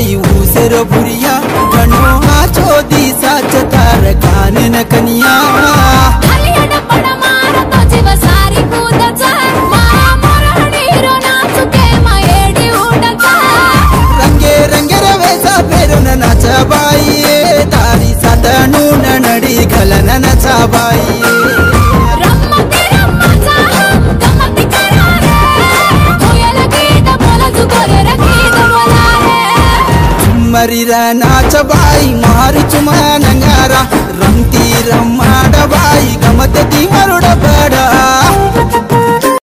by उसेर बुरिया कनो आचो दिसा चतार काने न कनिया रंगे रंगे रवेसा फेरो न नाचा बाई तारी साधनु न नडी खलन नचा बाई मरीरा नाच बाई मार चुमा नंगारा रंगती रम्माड बाई गमत दी